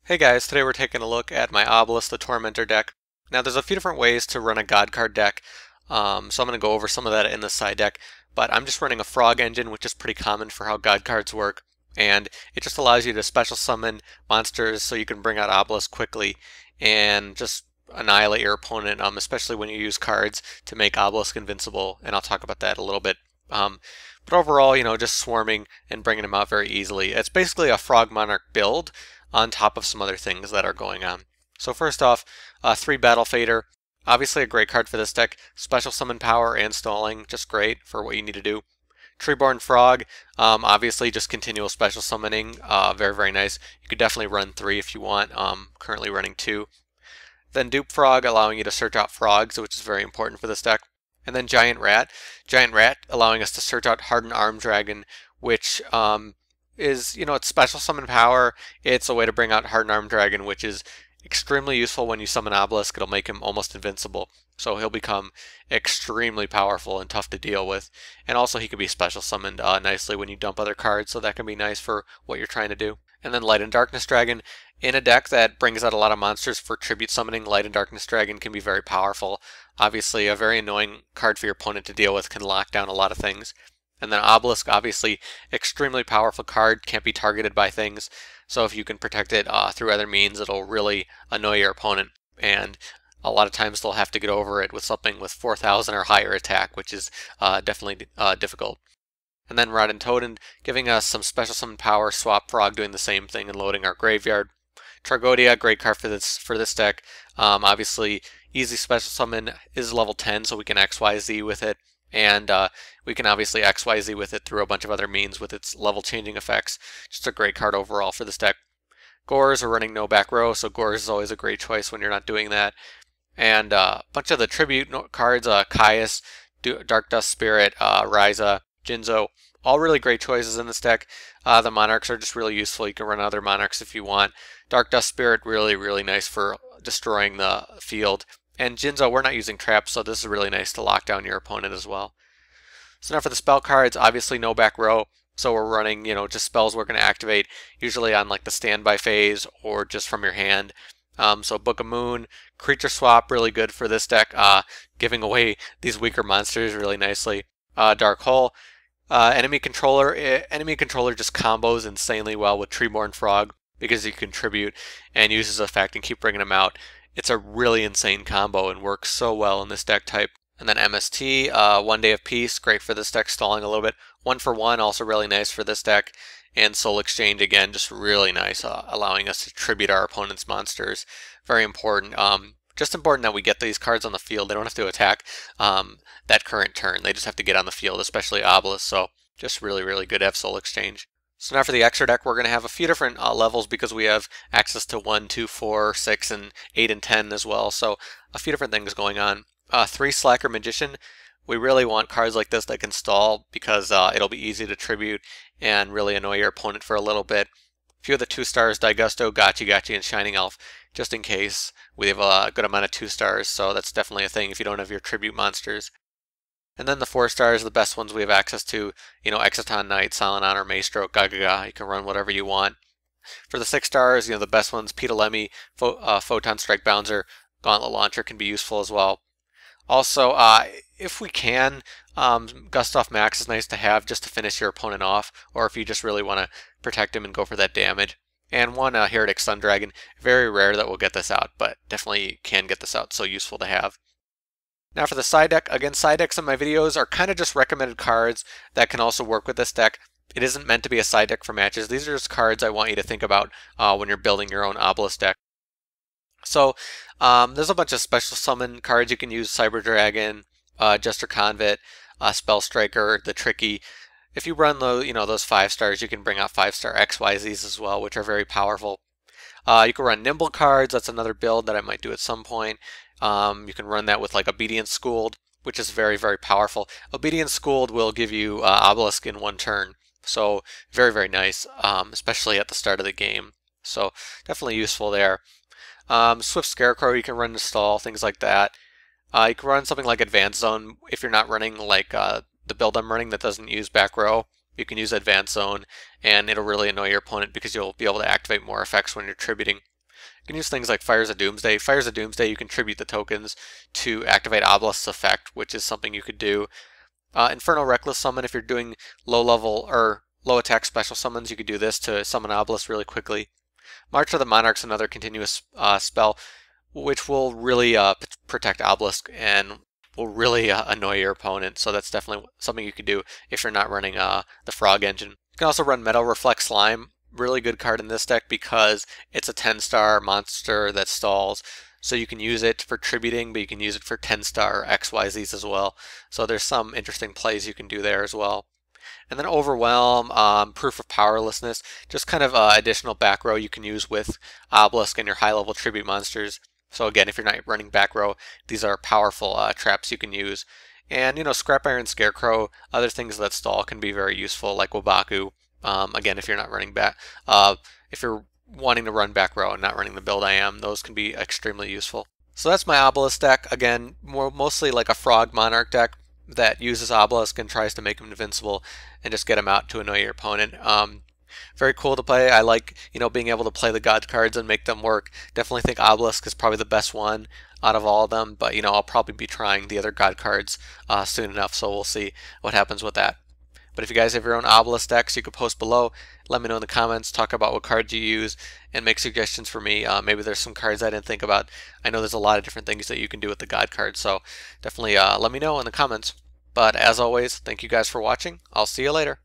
Hey guys, today we're taking a look at my Obelisk the Tormentor deck. Now there's a few different ways to run a God card deck, so I'm going to go over some of that in the side deck, but I'm just running a Frog engine, which is pretty common for how God cards work, and it just allows you to special summon monsters so you can bring out Obelisk quickly and just annihilate your opponent, especially when you use cards to make Obelisk invincible, and I'll talk about that a little bit. But overall, just swarming and bringing them out very easily. It's basically a Frog Monarch build on top of some other things that are going on. So first off, 3 Battle Fader. Obviously a great card for this deck. Special summon power and stalling, just great for what you need to do. Treeborn Frog, obviously just continual special summoning, very, very nice. You could definitely run 3 if you want, currently running 2. Then Dupe Frog, allowing you to search out frogs, which is very important for this deck. And then Giant Rat. Giant Rat, allowing us to search out Hardened Armed Dragon, which is, it's special summon power. It's a way to bring out Hardened Armed Dragon, which is extremely useful when you summon Obelisk. It'll make him almost invincible. So he'll become extremely powerful and tough to deal with. And also he can be special summoned nicely when you dump other cards, so that can be nice for what you're trying to do. And then Light and Darkness Dragon. In a deck that brings out a lot of monsters for tribute summoning, Light and Darkness Dragon can be very powerful. Obviously a very annoying card for your opponent to deal with, can lock down a lot of things. And then Obelisk, obviously, extremely powerful card, can't be targeted by things. So if you can protect it through other means, it'll really annoy your opponent. And a lot of times they'll have to get over it with something with 4,000 or higher attack, which is definitely difficult. And then Ronintoadin, giving us some special summon power, Swap Frog doing the same thing and loading our graveyard. Tragoedia, great card for this deck. Obviously, easy special summon, is level 10, so we can XYZ with it. And we can obviously XYZ with it through a bunch of other means with its level changing effects. Just a great card overall for this deck. Gorz are running no back row, so Gorz is always a great choice when you're not doing that. And a bunch of the tribute cards, Caius, Dark Dust Spirit, Raiza, Jinzo, all really great choices in this deck. The Monarchs are just really useful. You can run other Monarchs if you want. Dark Dust Spirit, really, really nice for destroying the field. And Jinzo, we're not using traps, so this is really nice to lock down your opponent as well. So now for the spell cards, obviously no back row. So we're running, just spells we're going to activate, usually on like the standby phase or just from your hand. So Book of Moon, Creature Swap, really good for this deck, giving away these weaker monsters really nicely. Dark Hole, Enemy Controller just combos insanely well with Treeborn Frog because you contribute and uses effect and keep bringing them out. It's a really insane combo and works so well in this deck type. And then MST, One Day of Peace, great for this deck, stalling a little bit. 1 for 1, also really nice for this deck. And Soul Exchange, again, just really nice, allowing us to tribute our opponent's monsters. Very important. Just important that we get these cards on the field. They don't have to attack that current turn. They just have to get on the field, especially Obelisk. So just really, really good to have Soul Exchange. So now for the extra deck, we're going to have a few different levels because we have access to 1, 2, 4, 6, and 8 and 10 as well. So a few different things going on. 3 Slacker Magician. We really want cards like this that can stall because it'll be easy to tribute and really annoy your opponent for a little bit. A few of the 2 stars, Daigusto, Gachi Gachi, and Shining Elf, just in case. We have a good amount of 2 stars, so that's definitely a thing if you don't have your tribute monsters. And then the 4 stars, the best ones we have access to, Exciton Knight, Silent Honor, Maestroke, Gagaga. You can run whatever you want. For the 6 stars, the best ones, Ptolemy, Photon Strike Bounzer, Gauntlet Launcher can be useful as well. Also, if we can, Gustav Max is nice to have just to finish your opponent off, or if you just really want to protect him and go for that damage. And 1 Hieratic Sun Dragon, very rare that we'll get this out, but definitely can get this out, so useful to have. Now for the side deck, again, side decks in my videos are kind of just recommended cards that can also work with this deck. It isn't meant to be a side deck for matches. These are just cards I want you to think about when you're building your own Obelisk deck. So there's a bunch of special summon cards you can use, Cyber Dragon, Jester Confit, Spell Striker, the Tricky. If you run those 5 stars, you can bring out 5-star XYZs as well, which are very powerful. You can run Nimble cards, that's another build that I might do at some point. You can run that with like Obedience Schooled, which is very, very powerful. Obedience Schooled will give you Obelisk in 1 turn, so very, very nice, especially at the start of the game. So definitely useful there. Swift Scarecrow you can run to stall, things like that. You can run something like Advanced Zone if you're not running like the build I'm running that doesn't use back row. You can use Advanced Zone and it'll really annoy your opponent because you'll be able to activate more effects when you're tributing. You can use things like Fires of Doomsday. Fires of Doomsday, you contribute the tokens to activate Obelisk's effect, which is something you could do. Infernal Reckless Summon, if you're doing low level or low attack special summons, you could do this to summon Obelisk really quickly. March of the Monarch's another continuous spell, which will really protect Obelisk and will really annoy your opponent, so that's definitely something you could do if you're not running the Frog engine. You can also run Metal Reflect Slime, really good card in this deck because it's a 10-star monster that stalls, so you can use it for tributing, but you can use it for 10-star XYZs as well, so there's some interesting plays you can do there as well. And then Overwhelm, Proof of Powerlessness, just kind of additional back row you can use with Obelisk and your high-level tribute monsters. So again, if you're not running back row, these are powerful traps you can use. And, Scrap Iron Scarecrow, other things that stall can be very useful, like Wabaku. Again, if you're not running back, if you're wanting to run back row and not running the build I am, those can be extremely useful. So that's my Obelisk deck. Again, mostly like a Frog Monarch deck that uses Obelisk and tries to make him invincible and just get him out to annoy your opponent. Very cool to play. I like, being able to play the God cards and make them work. Definitely think Obelisk is probably the best one out of all of them, but I'll probably be trying the other God cards soon enough, so we'll see what happens with that. But if you guys have your own Obelisk decks, you could post below. Let me know in the comments, talk about what cards you use, and make suggestions for me. Maybe there's some cards I didn't think about. I know there's a lot of different things that you can do with the God cards, so definitely let me know in the comments. But as always, thank you guys for watching. I'll see you later.